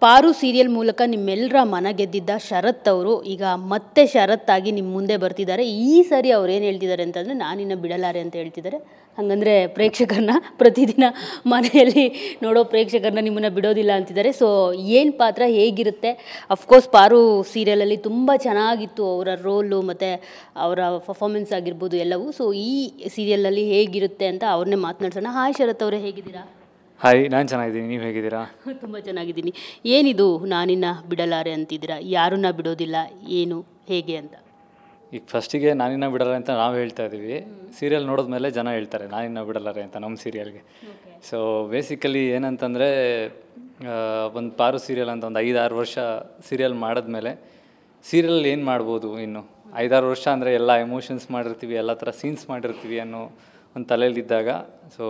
ಪಾರು ಸೀರಿಯಲ್ ಮೂಲಕ ನಿಮ್ಮೆಲ್ಲರ ಮನ ಗೆದ್ದಿದ್ದ ಶರತ್ ಅವರು ಈಗ ಮತ್ತೆ ಶರತ್ ಆಗಿ ನಿಮ್ಮ ಮುಂದೆ ಬರ್ತಿದ್ದಾರೆ. ಈ ಸರಿ ಅವ್ರು ಏನು ಹೇಳ್ತಿದ್ದಾರೆ ಅಂತಂದರೆ ನಾನಿನ್ನ ಬಿಡಲಾರೆ ಅಂತ ಹೇಳ್ತಿದ್ದಾರೆ. ಹಾಗಂದರೆ ಪ್ರೇಕ್ಷಕರನ್ನ ಪ್ರತಿದಿನ ಮನೆಯಲ್ಲಿ ನೋಡೋ ಪ್ರೇಕ್ಷಕರನ್ನ ನಿಮ್ಮನ್ನು ಬಿಡೋದಿಲ್ಲ ಅಂತಿದ್ದಾರೆ. ಸೊ ಏನು ಪಾತ್ರ ಹೇಗಿರುತ್ತೆ? ಅಫ್ಕೋರ್ಸ್ ಪಾರು ಸೀರಿಯಲಲ್ಲಿ ತುಂಬ ಚೆನ್ನಾಗಿತ್ತು ಅವರ ರೋಲು ಮತ್ತು ಅವರ ಪರ್ಫಾರ್ಮೆನ್ಸ್ ಆಗಿರ್ಬೋದು ಎಲ್ಲವೂ. ಸೊ ಈ ಸೀರಿಯಲಲ್ಲಿ ಹೇಗಿರುತ್ತೆ ಅಂತ ಅವ್ರನ್ನೇ ಮಾತನಾಡ್ಸೋಣ. ಹಾಯ್ ಶರತ್ ಅವರೇ, ಹೇಗಿದ್ದೀರಾ? ಹಾಯ್, ನಾನು ಚೆನ್ನಾಗಿದ್ದೀನಿ. ನೀವು ಹೇಗಿದ್ದೀರಾ? ತುಂಬ ಚೆನ್ನಾಗಿದ್ದೀನಿ. ಏನಿದು ನಾನಿನ್ನ ಬಿಡಲಾರೆ ಅಂತಿದ್ದೀರಾ? ಯಾರನ್ನ ಬಿಡೋದಿಲ್ಲ, ಏನು ಹೇಗೆ ಅಂತ? ಈಗ ಫಸ್ಟಿಗೆ ನಾನಿನ್ನ ಬಿಡಲಾರೆ ಅಂತ ನಾವು ಹೇಳ್ತಾ ಇದ್ದೀವಿ. ಸೀರಿಯಲ್ ನೋಡಿದ್ಮೇಲೆ ಜನ ಹೇಳ್ತಾರೆ ನಾನಿನ್ನ ಬಿಡಲಾರೆ ಅಂತ ನಮ್ಮ ಸೀರಿಯಲ್ಗೆ. ಸೊ ಬೇಸಿಕಲಿ ಏನಂತಂದರೆ, ಒಂದು ಪಾರು ಸೀರಿಯಲ್ ಅಂತ ಒಂದು 5-6 ವರ್ಷ ಸೀರಿಯಲ್ ಮಾಡಿದ್ಮೇಲೆ ಸೀರಿಯಲ್ ಏನು ಮಾಡ್ಬೋದು, ಇನ್ನು 5-6 ವರ್ಷ ಅಂದರೆ ಎಲ್ಲ ಎಮೋಷನ್ಸ್ ಮಾಡಿರ್ತೀವಿ, ಎಲ್ಲ ಥರ ಸೀನ್ಸ್ ಮಾಡಿರ್ತೀವಿ ಅನ್ನೋ ಒಂದು ತಲೆಯಲ್ಲಿದ್ದಾಗ, ಸೊ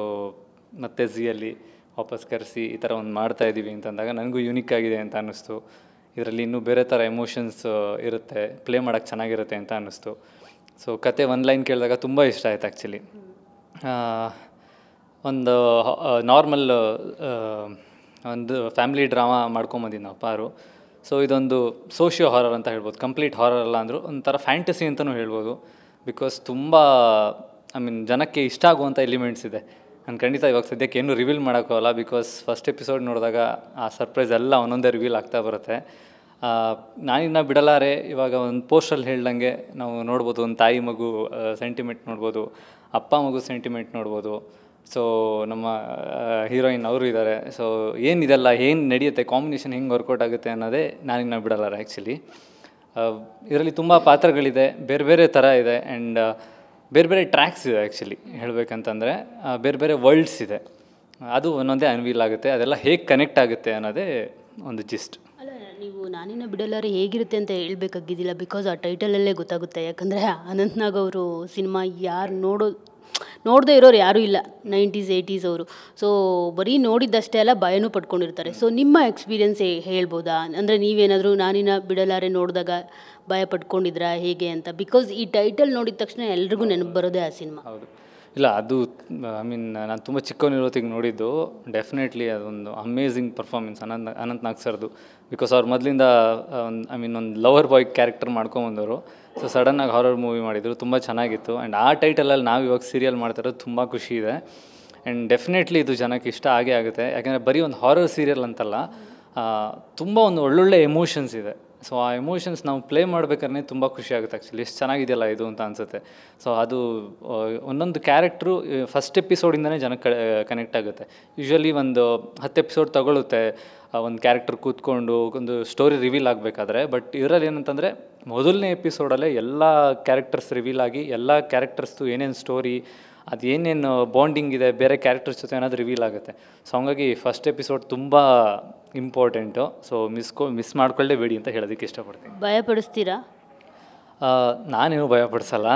ಮತ್ತೆ ಝಿಯಲ್ಲಿ ವಾಪಸ್ ಕರೆಸಿ ಈ ಥರ ಒಂದು ಮಾಡ್ತಾಯಿದ್ದೀವಿ ಅಂತಂದಾಗ ನನಗೂ ಯೂನಿಕ್ ಆಗಿದೆ ಅಂತ ಅನ್ನಿಸ್ತು. ಇದರಲ್ಲಿ ಇನ್ನೂ ಬೇರೆ ಥರ ಎಮೋಷನ್ಸ್ ಇರುತ್ತೆ, ಪ್ಲೇ ಮಾಡೋಕ್ಕೆ ಚೆನ್ನಾಗಿರುತ್ತೆ ಅಂತ ಅನ್ನಿಸ್ತು. ಸೊ ಕತೆ ಒಂದು ಲೈನ್ ಕೇಳಿದಾಗ ತುಂಬ ಇಷ್ಟ ಆಯ್ತು ಆ್ಯಕ್ಚುಲಿ. ಒಂದು ನಾರ್ಮಲ್ ಒಂದು ಫ್ಯಾಮಿಲಿ ಡ್ರಾಮಾ ಮಾಡ್ಕೊಂಬಂದಿದ್ದು ನಾವು ಪಾರು. ಸೊ ಇದೊಂದು ಸೋಷಿಯೋ ಹಾರರ್ ಅಂತ ಹೇಳ್ಬೋದು. ಕಂಪ್ಲೀಟ್ ಹಾರರ್ ಅಲ್ಲ ಅಂದರೂ ಒಂಥರ ಫ್ಯಾಂಟಸಿ ಅಂತಲೂ ಹೇಳ್ಬೋದು. ಬಿಕಾಸ್ ತುಂಬ ಜನಕ್ಕೆ ಇಷ್ಟ ಆಗುವಂಥ ಎಲಿಮೆಂಟ್ಸ್ ಇದೆ. ನಾನು ಖಂಡಿತ ಇವಾಗ ಸದ್ಯಕ್ಕೆ ಏನೂ ರಿವೀಲ್ ಮಾಡೋಕ್ಕೋಲ್ಲ, ಬಿಕಾಸ್ ಫಸ್ಟ್ ಎಪಿಸೋಡ್ ನೋಡಿದಾಗ ಆ ಸರ್ಪ್ರೈಸ್ ಎಲ್ಲ ಒಂದೊಂದೇ ರಿವೀಲ್ ಆಗ್ತಾ ಬರುತ್ತೆ. ನಾನಿನ್ನ ಬಿಡಲಾರೆ ಇವಾಗ ಒಂದು ಪೋಸ್ಟಲ್ಲಿ ಹೇಳ್ದಂಗೆ ನಾವು ನೋಡ್ಬೋದು, ಒಂದು ತಾಯಿ ಮಗು ಸೆಂಟಿಮೆಂಟ್ ನೋಡ್ಬೋದು, ಅಪ್ಪ ಮಗು ಸೆಂಟಿಮೆಂಟ್ ನೋಡ್ಬೋದು. ಸೊ ನಮ್ಮ ಹೀರೋಯಿನ್ ಅವರು ಇದ್ದಾರೆ. ಸೊ ಏನಿದೆಲ್ಲ ಏನು ನಡೆಯುತ್ತೆ, ಕಾಂಬಿನೇಷನ್ ಹೆಂಗೆ ವರ್ಕೌಟ್ ಆಗುತ್ತೆ ಅನ್ನೋದೇ ನಾನಿನ್ನ ಬಿಡಲಾರೆ ಆ್ಯಕ್ಚುಲಿ. ಇದರಲ್ಲಿ ತುಂಬ ಪಾತ್ರಗಳಿದೆ, ಬೇರೆ ಬೇರೆ ಥರ ಇದೆ, ಆ್ಯಂಡ್ ಬೇರೆ ಬೇರೆ ಟ್ರ್ಯಾಕ್ಸ್ ಇದೆ ಆ್ಯಕ್ಚುಲಿ ಹೇಳಬೇಕಂತಂದರೆ. ಬೇರೆ ಬೇರೆ ವರ್ಲ್ಡ್ಸ್ ಇದೆ, ಅದು ಒಂದೊಂದೇ ಅನ್ವೀಲ್ ಆಗುತ್ತೆ. ಅದೆಲ್ಲ ಹೇಗೆ ಕನೆಕ್ಟ್ ಆಗುತ್ತೆ ಅನ್ನೋದೇ ಒಂದು ಜಿಸ್ಟ್. ಅಲ್ಲ, ನೀವು ನಾನಿನ್ನ ಬಿಡಲಾರೆ ಹೇಗಿರುತ್ತೆ ಅಂತ ಹೇಳ್ಬೇಕಾಗಿದ್ದಿಲ್ಲ, ಬಿಕಾಸ್ ಆ ಟೈಟಲಲ್ಲೇ ಗೊತ್ತಾಗುತ್ತೆ. ಯಾಕಂದರೆ ಅನಂತ್ನಾಗ್ ಅವರು ಸಿನಿಮಾ ಯಾರು ನೋಡದೇ ಇರೋರು ಯಾರೂ ಇಲ್ಲ, 90s 80s ಅವರು. ಸೊ ಬರೀ ನೋಡಿದ್ದಷ್ಟೇ ಅಲ್ಲ, ಭಯನೂ ಪಡ್ಕೊಂಡಿರ್ತಾರೆ. ಸೊ ನಿಮ್ಮ ಎಕ್ಸ್ಪೀರಿಯನ್ಸ್ ಹೇಳ್ಬೋದಾ? ಅಂದರೆ ನೀವೇನಾದರೂ ನಾನಿನ್ನ ಬಿಡಲಾರೆ ನೋಡಿದಾಗ ಭಯ ಪಡ್ಕೊಂಡಿದ್ರಾ ಹೇಗೆ ಅಂತ? ಬಿಕಾಸ್ ಈ ಟೈಟಲ್ ನೋಡಿದ ತಕ್ಷಣ ಎಲ್ರಿಗೂ ನೆನಪು ಬರೋದೇ ಆ ಸಿನಿಮಾ. ಹೌದು, ಇಲ್ಲ ಅದು ನಾನು ತುಂಬ ಚಿಕ್ಕವನಿರೋತ್ತಿಗೆ ನೋಡಿದ್ದು. ಡೆಫಿನೆಟ್ಲಿ ಅದೊಂದು ಅಮೇಝಿಂಗ್ ಪರ್ಫಾರ್ಮೆನ್ಸ್ ಅನಂತ್ನಾಗ್ ಸರ್ದು. ಬಿಕಾಸ್ ಅವ್ರು ಮೊದಲಿಂದ ಒಂದು ಲವರ್ ಬಾಯ್ ಕ್ಯಾರೆಕ್ಟರ್ ಮಾಡ್ಕೊಂಬಂದವರು. ಸೊ ಸಡನ್ನಾಗಿ ಹಾರರ್ ಮೂವಿ ಮಾಡಿದರು, ತುಂಬ ಚೆನ್ನಾಗಿತ್ತು. ಆ್ಯಂಡ್ ಆ ಟೈಟಲಲ್ಲಿ ನಾವು ಇವಾಗ ಸೀರಿಯಲ್ ಮಾಡ್ತಾಯಿರೋದು ತುಂಬ ಖುಷಿ ಇದೆ. ಆ್ಯಂಡ್ ಡೆಫಿನೆಟ್ಲಿ ಇದು ಜನಕ್ಕೆ ಇಷ್ಟ ಆಗೇ ಆಗುತ್ತೆ. ಯಾಕೆಂದರೆ ಬರೀ ಒಂದು ಹಾರರ್ ಸೀರಿಯಲ್ ಅಂತಲ್ಲ, ತುಂಬ ಒಂದು ಒಳ್ಳೊಳ್ಳೆ ಎಮೋಷನ್ಸ್ ಇದೆ. ಸೊ ಆ ಎಮೋಷನ್ಸ್ ನಾವು ಪ್ಲೇ ಮಾಡಬೇಕಾದ್ರೆ ತುಂಬ ಖುಷಿ ಆಗುತ್ತೆ ಆ್ಯಕ್ಚುಲಿ. ಎಷ್ಟು ಚೆನ್ನಾಗಿದೆಯಲ್ಲ ಇದು ಅಂತ ಅನಿಸುತ್ತೆ. ಸೊ ಅದು ಒಂದೊಂದು ಕ್ಯಾರೆಕ್ಟ್ರು ಫಸ್ಟ್ ಎಪಿಸೋಡಿಂದನೇ ಜನಕ್ಕೆ ಕನೆಕ್ಟ್ ಆಗುತ್ತೆ. ಯೂಶ್ವಲಿ ಒಂದು 10 ಎಪಿಸೋಡ್ ತೊಗೊಳುತ್ತೆ ಒಂದು ಕ್ಯಾರೆಕ್ಟರ್ ಕೂತ್ಕೊಂಡು ಒಂದು ಸ್ಟೋರಿ ರಿವೀಲ್ ಆಗಬೇಕಾದ್ರೆ. ಬಟ್ ಇದರಲ್ಲಿ ಏನಂತಂದರೆ ಮೊದಲನೇ ಎಪಿಸೋಡಲ್ಲೇ ಎಲ್ಲ ಕ್ಯಾರೆಕ್ಟರ್ಸ್ ರಿವೀಲ್ ಆಗಿ ಎಲ್ಲ ಕ್ಯಾರೆಕ್ಟರ್ಸ್ದು ಏನೇನು ಸ್ಟೋರಿ, ಅದು ಏನೇನು ಬಾಂಡಿಂಗ್ ಇದೆ ಬೇರೆ ಕ್ಯಾರೆಕ್ಟರ್ಸ್ ಜೊತೆ ಅನ್ನೋದು ರಿವೀಲ್ ಆಗುತ್ತೆ. ಸೊ ಹಂಗಾಗಿ ಫಸ್ಟ್ ಎಪಿಸೋಡ್ ತುಂಬ ಇಂಪಾರ್ಟೆಂಟು. ಸೊ ಮಿಸ್ ಮಾಡ್ಕೊಳ್ಳೇಬೇಡಿ ಅಂತ ಹೇಳೋದಕ್ಕೆ ಇಷ್ಟಪಡ್ತೀನಿ. ಭಯಪಡಿಸ್ತೀರಾ? ನಾನೇನು ಭಯಪಡಿಸಲ್ಲ,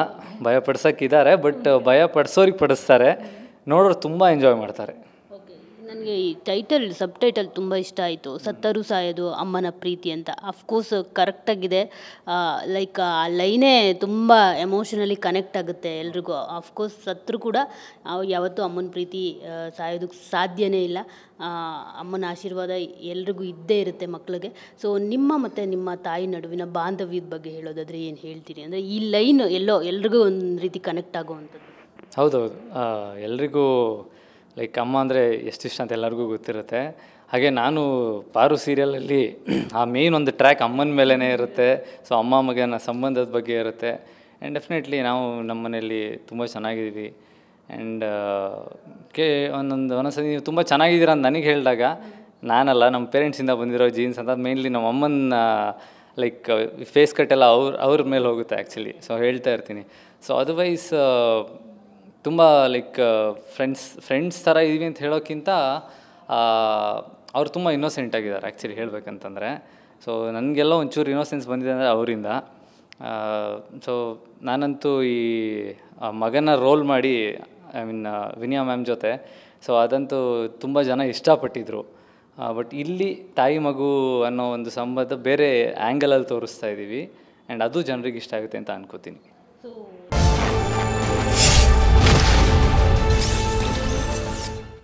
ಭಯಪಡ್ಸೋಕ್ಕಿದ್ದಾರೆ, ಬಟ್ ಭಯಪಡಿಸೋರಿಗೆ ಪಡಿಸ್ತಾರೆ, ನೋಡೋರು ತುಂಬ ಎಂಜಾಯ್ ಮಾಡ್ತಾರೆ. ನನಗೆ ಈ ಟೈಟಲ್ ಸಬ್ ಟೈಟಲ್ ತುಂಬ ಇಷ್ಟ ಆಯಿತು, ಸತ್ತರೂ ಸಾಯೋದು ಅಮ್ಮನ ಪ್ರೀತಿ ಅಂತ. ಅಫ್ಕೋರ್ಸ್ ಕರೆಕ್ಟಾಗಿದೆ. ಲೈಕ್ ಆ ಲೈನೇ ತುಂಬ ಎಮೋಷನಲಿ ಕನೆಕ್ಟ್ ಆಗುತ್ತೆ ಎಲ್ರಿಗೂ. ಅಫ್ಕೋರ್ಸ್ ಸತ್ತರೂ ಕೂಡ ಯಾವತ್ತೂ ಅಮ್ಮನ ಪ್ರೀತಿ ಸಾಯೋದಕ್ಕೆ ಸಾಧ್ಯನೇ ಇಲ್ಲ. ಅಮ್ಮನ ಆಶೀರ್ವಾದ ಎಲ್ರಿಗೂ ಇದ್ದೇ ಇರುತ್ತೆ ಮಕ್ಕಳಿಗೆ. ಸೊ ನಿಮ್ಮ ಮತ್ತು ನಿಮ್ಮ ತಾಯಿ ನಡುವಿನ ಬಾಂಧವ್ಯದ ಬಗ್ಗೆ ಹೇಳೋದಾದರೆ ಏನು ಹೇಳ್ತೀರಿ? ಅಂದರೆ ಈ ಲೈನ್ ಎಲ್ರಿಗೂ ಒಂದು ರೀತಿ ಕನೆಕ್ಟ್ ಆಗೋವಂಥದ್ದು. ಹೌದೌದು, ಎಲ್ರಿಗೂ ಲೈಕ್ ಅಮ್ಮ ಅಂದರೆ ಎಷ್ಟಿಷ್ಟ ಅಂತ ಎಲ್ಲರಿಗೂ ಗೊತ್ತಿರುತ್ತೆ. ಹಾಗೆ ನಾನು ಪಾರು ಸೀರಿಯಲಲ್ಲಿ ಆ ಮೇಯ್ನ್ ಒಂದು ಟ್ರ್ಯಾಕ್ ಅಮ್ಮನ ಮೇಲೇ ಇರುತ್ತೆ. ಸೊ ಅಮ್ಮ ಮಗನ ಸಂಬಂಧದ ಬಗ್ಗೆ ಇರುತ್ತೆ. ಆ್ಯಂಡ್ ಡೆಫಿನೆಟ್ಲಿ ನಾವು ನಮ್ಮ ಮನೆಯಲ್ಲಿ ತುಂಬ ಚೆನ್ನಾಗಿದ್ದೀವಿ. ಆ್ಯಂಡ್ ಒಂದೊಂದ್ಸತಿ ನೀವು ತುಂಬ ಚೆನ್ನಾಗಿದ್ದೀರಾ ಅಂತ ನನಗೆ ಹೇಳಿದಾಗ, ನಾನಲ್ಲ ನಮ್ಮ ಪೇರೆಂಟ್ಸಿಂದ ಬಂದಿರೋ ಜೀನ್ಸ್ ಅಂತ ಮೇಯ್ನ್ಲಿ ನಮ್ಮ ಅಮ್ಮನ ಲೈಕ್ ಫೇಸ್ ಕಟ್ಟೆಲ್ಲ ಅವ್ರ ಮೇಲೆ ಹೋಗುತ್ತೆ ಆ್ಯಕ್ಚುಲಿ. ಸೊ ಹೇಳ್ತಾ ಇರ್ತೀನಿ. ಸೊ ಅದರ್ವೈಸ್ ತುಂಬ ಲೈಕ್ ಫ್ರೆಂಡ್ಸ್ ಥರ ಇದೀವಿ ಅಂತ ಹೇಳೋಕ್ಕಿಂತ ಅವ್ರು ತುಂಬ ಇನ್ನೋಸೆಂಟ್ ಆಗಿದ್ದಾರೆ ಆ್ಯಕ್ಚುಲಿ ಹೇಳಬೇಕಂತಂದರೆ. ಸೊ ನನಗೆಲ್ಲ ಒಂಚೂರು ಇನ್ನೋಸೆನ್ಸ್ ಬಂದಿದೆ ಅಂದರೆ ಅವರಿಂದ. ಸೊ ನಾನಂತೂ ಈ ಮಗನ ರೋಲ್ ಮಾಡಿ ವಿನಿಯಾ ಮ್ಯಾಮ್ ಜೊತೆ, ಸೊ ಅದಂತೂ ತುಂಬ ಜನ ಇಷ್ಟಪಟ್ಟಿದ್ರು. ಬಟ್ ಇಲ್ಲಿ ತಾಯಿ ಮಗು ಅನ್ನೋ ಒಂದು ಸಂಬಂಧ ಬೇರೆ ಆ್ಯಂಗಲಲ್ಲಿ ತೋರಿಸ್ತಾ ಇದ್ದೀವಿ. ಆ್ಯಂಡ್ ಅದು ಜನರಿಗೆ ಇಷ್ಟ ಆಗುತ್ತೆ ಅಂತ ಅನ್ಕೋತೀನಿ.